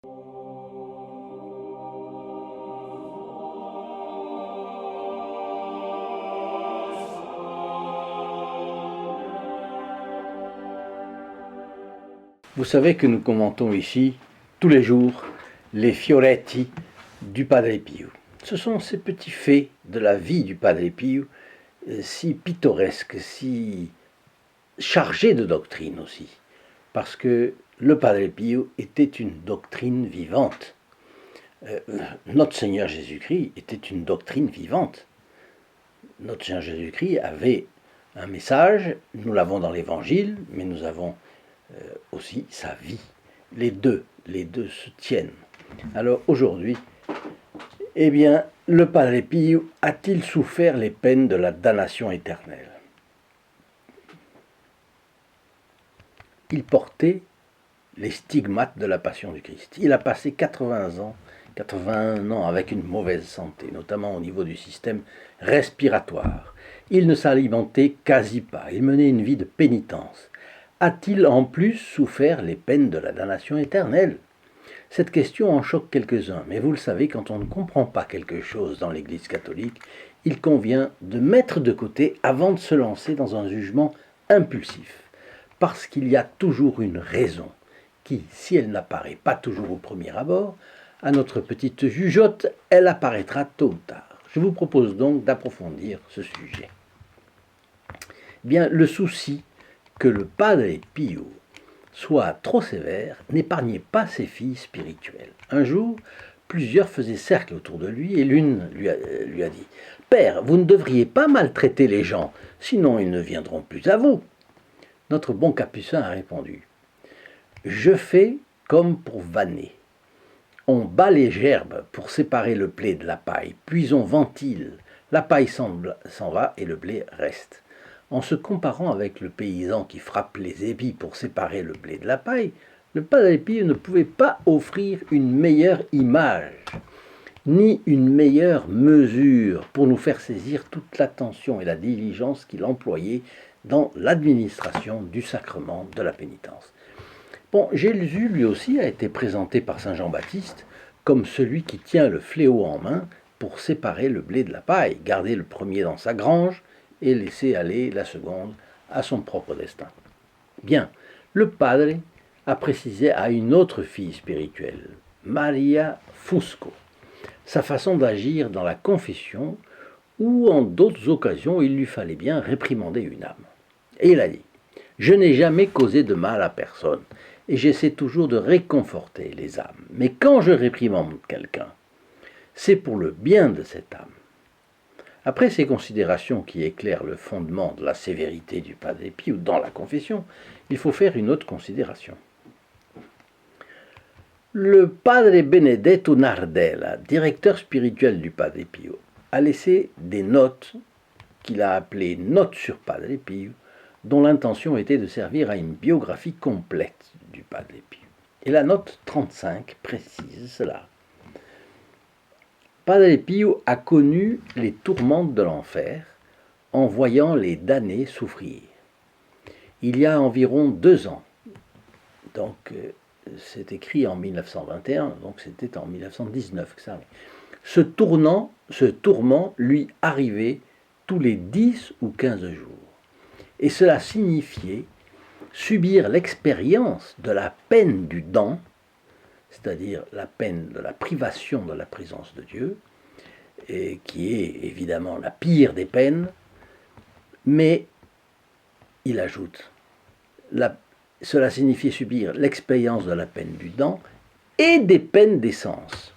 Vous savez que nous commentons ici, tous les jours, les fioretti du Padre Pio. Ce sont ces petits faits de la vie du Padre Pio, si pittoresques, si chargés de doctrine aussi. Parce que le Padre Pio était une doctrine vivante. Notre Seigneur Jésus-Christ était une doctrine vivante. Notre Seigneur Jésus-Christ avait un message, nous l'avons dans l'Évangile, mais nous avons aussi sa vie. Les deux se tiennent. Alors aujourd'hui, eh bien, le Padre Pio a-t-il souffert les peines de la damnation éternelle? Il portait les stigmates de la Passion du Christ. Il a passé 81 ans avec une mauvaise santé, notamment au niveau du système respiratoire. Il ne s'alimentait quasi pas, il menait une vie de pénitence. A-t-il en plus souffert les peines de la damnation éternelle? Cette question en choque quelques-uns, mais vous le savez, quand on ne comprend pas quelque chose dans l'Église catholique, il convient de mettre de côté avant de se lancer dans un jugement impulsif, parce qu'il y a toujours une raison qui, si elle n'apparaît pas toujours au premier abord, à notre petite jugeote, elle apparaîtra tôt ou tard. Je vous propose donc d'approfondir ce sujet. Bien, le souci que le Padre Pio soit trop sévère n'épargnait pas ses filles spirituelles. Un jour, plusieurs faisaient cercle autour de lui et l'une lui a dit « Père, vous ne devriez pas maltraiter les gens, sinon ils ne viendront plus à vous. » Notre bon capucin a répondu « Je fais comme pour vanner. On bat les gerbes pour séparer le blé de la paille, puis on ventile. La paille s'en va et le blé reste. En se comparant avec le paysan qui frappe les épis pour séparer le blé de la paille, le Padre Pio ne pouvait pas offrir une meilleure image, ni une meilleure mesure pour nous faire saisir toute l'attention et la diligence qu'il employait dans l'administration du sacrement de la pénitence. Bon, Jésus, lui aussi, a été présenté par saint Jean-Baptiste comme celui qui tient le fléau en main pour séparer le blé de la paille, garder le premier dans sa grange et laisser aller la seconde à son propre destin. Bien, le Padre a précisé à une autre fille spirituelle, Maria Fusco, sa façon d'agir dans la confession ou en d'autres occasions il lui fallait bien réprimander une âme. Et il a dit « Je n'ai jamais causé de mal à personne et j'essaie toujours de réconforter les âmes. Mais quand je réprimande quelqu'un, c'est pour le bien de cette âme. » Après ces considérations qui éclairent le fondement de la sévérité du Padre Pio dans la confession, il faut faire une autre considération. Le Padre Benedetto Nardella, directeur spirituel du Padre Pio, a laissé des notes qu'il a appelées « Notes sur Padre Pio », dont l'intention était de servir à une biographie complète du Padre Pio. Et la note 35 précise cela. Padre Pio a connu les tourments de l'enfer en voyant les damnés souffrir. Il y a environ 2 ans, donc c'est écrit en 1921, donc c'était en 1919 que ça arrive. Ce tourment lui arrivait tous les 10 ou 15 jours. Et cela signifiait subir l'expérience de la peine du dent, c'est-à-dire la peine de la privation de la présence de Dieu, et qui est évidemment la pire des peines, mais il ajoute, cela signifiait subir l'expérience de la peine du dent et des peines des sens.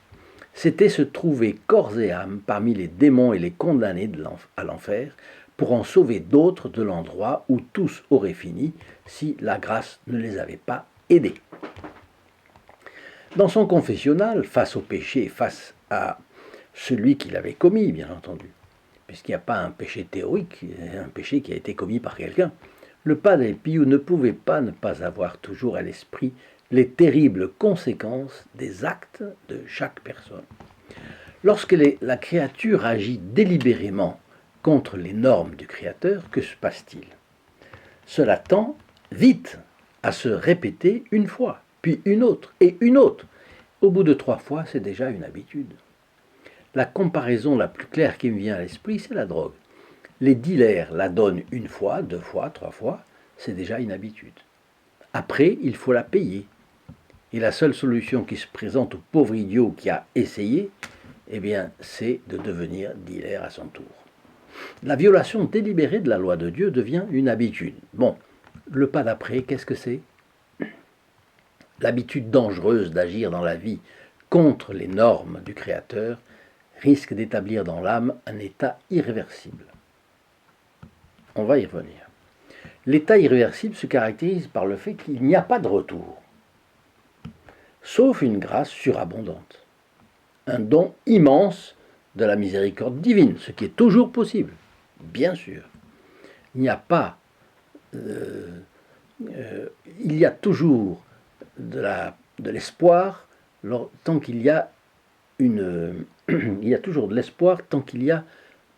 C'était se trouver corps et âme parmi les démons et les condamnés à l'enfer, pour en sauver d'autres de l'endroit où tous auraient fini si la grâce ne les avait pas aidés. Dans son confessionnal, face au péché, face à celui qui l'avait commis, bien entendu, puisqu'il n'y a pas un péché théorique, un péché qui a été commis par quelqu'un, le Padre Pio ne pouvait pas ne pas avoir toujours à l'esprit les terribles conséquences des actes de chaque personne. Lorsque la créature agit délibérément contre les normes du Créateur, que se passe-t-il? Cela tend vite à se répéter une fois, puis une autre et une autre. Au bout de 3 fois, c'est déjà une habitude. La comparaison la plus claire qui me vient à l'esprit, c'est la drogue. Les dealers la donnent 1 fois, 2 fois, 3 fois, c'est déjà une habitude. Après, il faut la payer. Et la seule solution qui se présente au pauvre idiot qui a essayé, eh bien, c'est de devenir dealer à son tour. La violation délibérée de la loi de Dieu devient une habitude. Bon, le pas d'après, qu'est-ce que c'est? L'habitude dangereuse d'agir dans la vie contre les normes du Créateur risque d'établir dans l'âme un état irréversible. On va y revenir. L'état irréversible se caractérise par le fait qu'il n'y a pas de retour, sauf une grâce surabondante, un don immense de la miséricorde divine, ce qui est toujours possible, bien sûr. Il n'y a pas, il y a toujours de l'espoir tant qu'il y a il y a toujours de l'espoir tant qu'il y a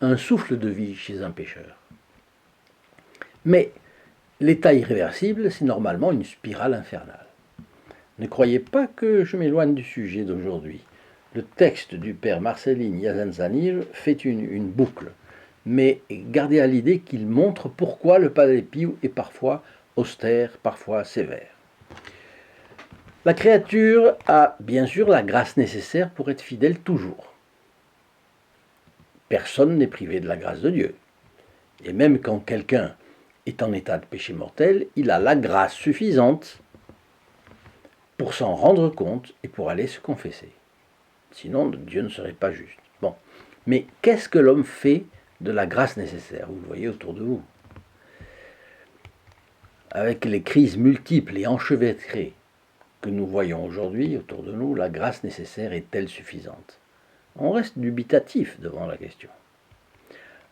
un souffle de vie chez un pécheur. Mais l'état irréversible, c'est normalement une spirale infernale. Ne croyez pas que je m'éloigne du sujet d'aujourd'hui. Le texte du père Marceline Yazanzanir fait une boucle, mais gardez à l'idée qu'il montre pourquoi le Padre Pio est parfois austère, parfois sévère. La créature a bien sûr la grâce nécessaire pour être fidèle toujours. Personne n'est privé de la grâce de Dieu. Et même quand quelqu'un est en état de péché mortel, il a la grâce suffisante pour s'en rendre compte et pour aller se confesser. Sinon, Dieu ne serait pas juste. Bon. Mais qu'est-ce que l'homme fait de la grâce nécessaire? Vous le voyez autour de vous. Avec les crises multiples et enchevêtrées que nous voyons aujourd'hui autour de nous, la grâce nécessaire est-elle suffisante? On reste dubitatif devant la question.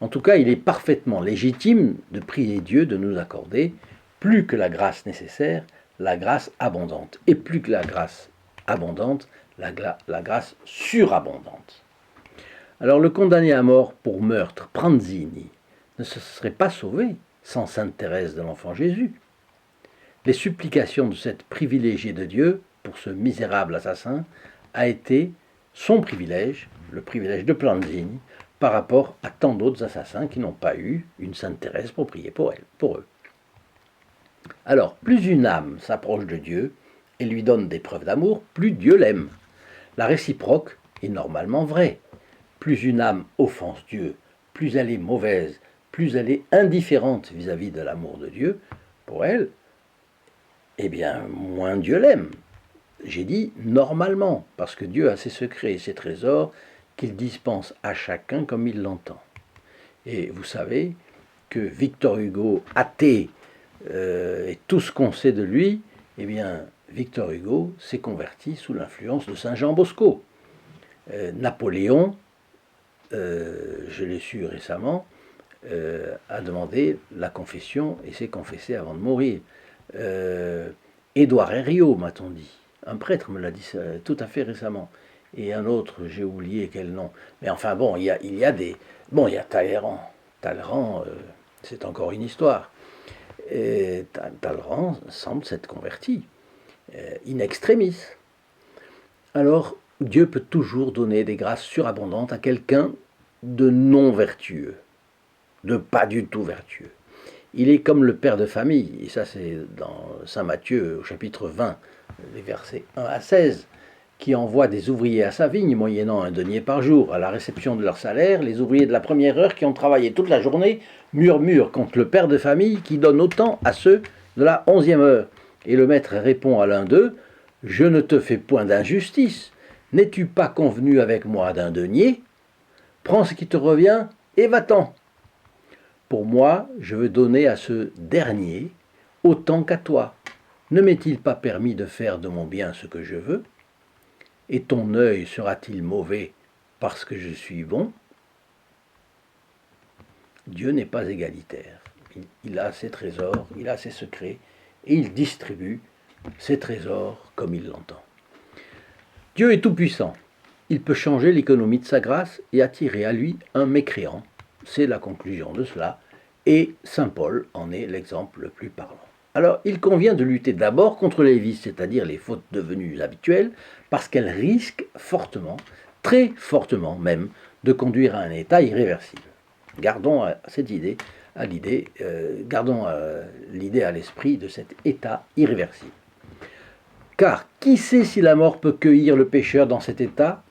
En tout cas, il est parfaitement légitime de prier Dieu de nous accorder, plus que la grâce nécessaire, la grâce abondante. Et plus que la grâce abondante, la grâce surabondante. Alors le condamné à mort pour meurtre, Pranzini, ne se serait pas sauvé sans Sainte Thérèse de l'Enfant Jésus. Les supplications de cette privilégiée de Dieu pour ce misérable assassin a été son privilège, le privilège de Pranzini, par rapport à tant d'autres assassins qui n'ont pas eu une Sainte Thérèse pour prier pour eux. Alors, plus une âme s'approche de Dieu et lui donne des preuves d'amour, plus Dieu l'aime. La réciproque est normalement vraie. Plus une âme offense Dieu, plus elle est mauvaise, plus elle est indifférente vis-à-vis de l'amour de Dieu, pour elle, eh bien, moins Dieu l'aime. J'ai dit normalement, parce que Dieu a ses secrets et ses trésors qu'il dispense à chacun comme il l'entend. Et vous savez que Victor Hugo, athée, et tout ce qu'on sait de lui, eh bien, Victor Hugo s'est converti sous l'influence de Saint Jean Bosco. Napoléon, je l'ai su récemment, a demandé la confession et s'est confessé avant de mourir. Édouard Herriot, m'a-t-on dit. Un prêtre me l'a dit tout à fait récemment. Et un autre, j'ai oublié quel nom. Mais enfin bon, il y a des... Bon, il y a Talleyrand. Talleyrand, c'est encore une histoire. Et Talleyrand semble s'être converti. In extremis. Alors, Dieu peut toujours donner des grâces surabondantes à quelqu'un de non vertueux, de pas du tout vertueux. Il est comme le père de famille, et ça c'est dans Saint Matthieu au chapitre 20, les versets 1 à 16, qui envoie des ouvriers à sa vigne, moyennant un denier par jour. À la réception de leur salaire, les ouvriers de la première heure qui ont travaillé toute la journée murmurent contre le père de famille qui donne autant à ceux de la 11e heure. Et le maître répond à l'un d'eux, « Je ne te fais point d'injustice. N'es-tu pas convenu avec moi d'un denier? Prends ce qui te revient et va-t'en. Pour moi, je veux donner à ce dernier autant qu'à toi. Ne m'est-il pas permis de faire de mon bien ce que je veux? Et ton œil sera-t-il mauvais parce que je suis bon? » Dieu n'est pas égalitaire. Il a ses trésors, il a ses secrets, et il distribue ses trésors comme il l'entend. Dieu est tout-puissant. Il peut changer l'économie de sa grâce et attirer à lui un mécréant. C'est la conclusion de cela, et saint Paul en est l'exemple le plus parlant. Alors, il convient de lutter d'abord contre les vices, c'est-à-dire les fautes devenues habituelles, parce qu'elles risquent fortement, très fortement même, de conduire à un état irréversible. Gardons cette idée à l'idée, gardons l'idée à l'esprit de cet état irréversible. Car qui sait si la mort peut cueillir le pécheur dans cet état?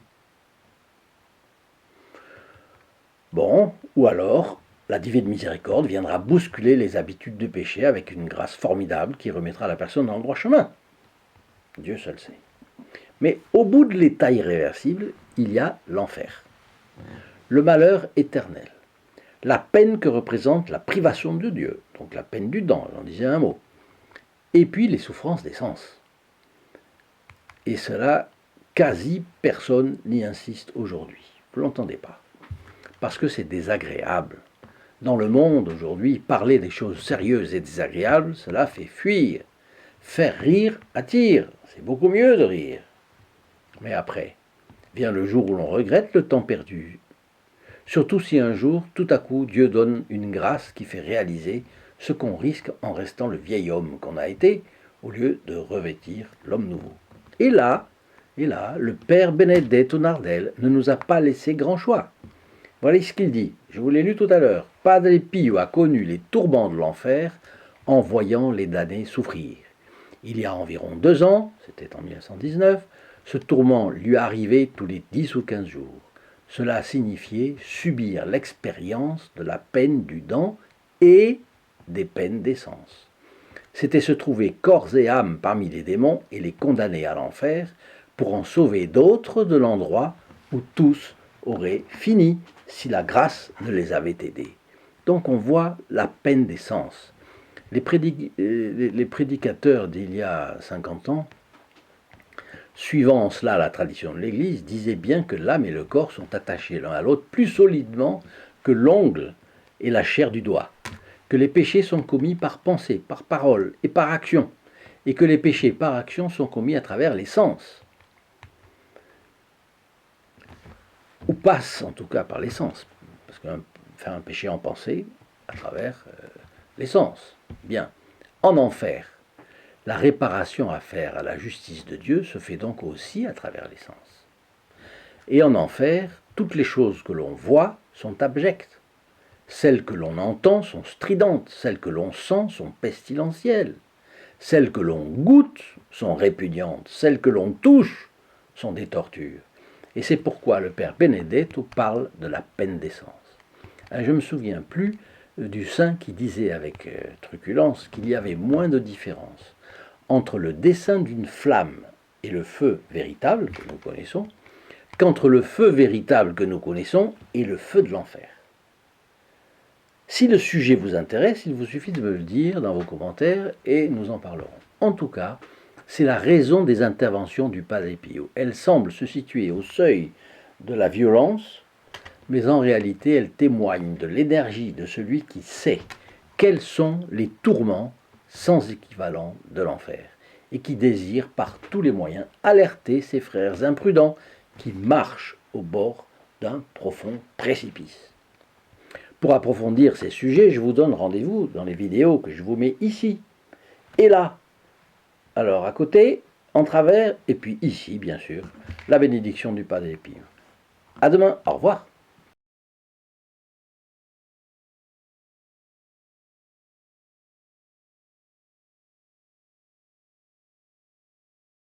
Bon, ou alors la divine miséricorde viendra bousculer les habitudes du péché avec une grâce formidable qui remettra la personne dans le droit chemin. Dieu seul sait. Mais au bout de l'état irréversible, il y a l'enfer, le malheur éternel, la peine que représente la privation de Dieu, donc la peine du dent, j'en disais un mot, et puis les souffrances des sens. Et cela, quasi personne n'y insiste aujourd'hui. Vous ne l'entendez pas. Parce que c'est désagréable. Dans le monde aujourd'hui, parler des choses sérieuses et désagréables, cela fait fuir. Faire rire attire. C'est beaucoup mieux de rire. Mais après, vient le jour où l'on regrette le temps perdu. Surtout si un jour, tout à coup, Dieu donne une grâce qui fait réaliser ce qu'on risque en restant le vieil homme qu'on a été, au lieu de revêtir l'homme nouveau. Et là, le père Benedetto Nardel ne nous a pas laissé grand choix. Voilà ce qu'il dit, je vous l'ai lu tout à l'heure. Padre Pio a connu les tourments de l'enfer en voyant les damnés souffrir. Il y a environ 2 ans, c'était en 1919, ce tourment lui arrivait tous les 10 ou 15 jours. Cela a signifié subir l'expérience de la peine du dent et des peines des sens. C'était se trouver corps et âme parmi les démons et les condamner à l'enfer pour en sauver d'autres de l'endroit où tous auraient fini si la grâce ne les avait aidés. Donc on voit la peine des sens. Les prédicateurs d'il y a 50 ans, suivant en cela la tradition de l'Église, disaient bien que l'âme et le corps sont attachés l'un à l'autre plus solidement que l'ongle et la chair du doigt, que les péchés sont commis par pensée, par parole et par action, et que les péchés par action sont commis à travers les sens, ou passent en tout cas par les sens, parce qu'on fait un péché en pensée à travers les sens. Bien, en enfer, la réparation à faire à la justice de Dieu se fait donc aussi à travers les sens. Et en enfer, toutes les choses que l'on voit sont abjectes. Celles que l'on entend sont stridentes, celles que l'on sent sont pestilentielles, celles que l'on goûte sont répugnantes, celles que l'on touche sont des tortures. Et c'est pourquoi le père Benedetto parle de la peine des sens. Je ne me souviens plus du saint qui disait avec truculence qu'il y avait moins de différence entre le dessein d'une flamme et le feu véritable que nous connaissons, qu'entre le feu véritable que nous connaissons et le feu de l'enfer. Si le sujet vous intéresse, il vous suffit de me le dire dans vos commentaires et nous en parlerons. En tout cas, c'est la raison des interventions du Padre Pio. Elle semble se situer au seuil de la violence, mais en réalité, elle témoigne de l'énergie de celui qui sait quels sont les tourments sans équivalent de l'enfer et qui désire par tous les moyens alerter ses frères imprudents qui marchent au bord d'un profond précipice. Pour approfondir ces sujets, je vous donne rendez-vous dans les vidéos que je vous mets ici et là. Alors à côté, en travers, et puis ici, bien sûr, la bénédiction du Padre Pio. À demain, au revoir.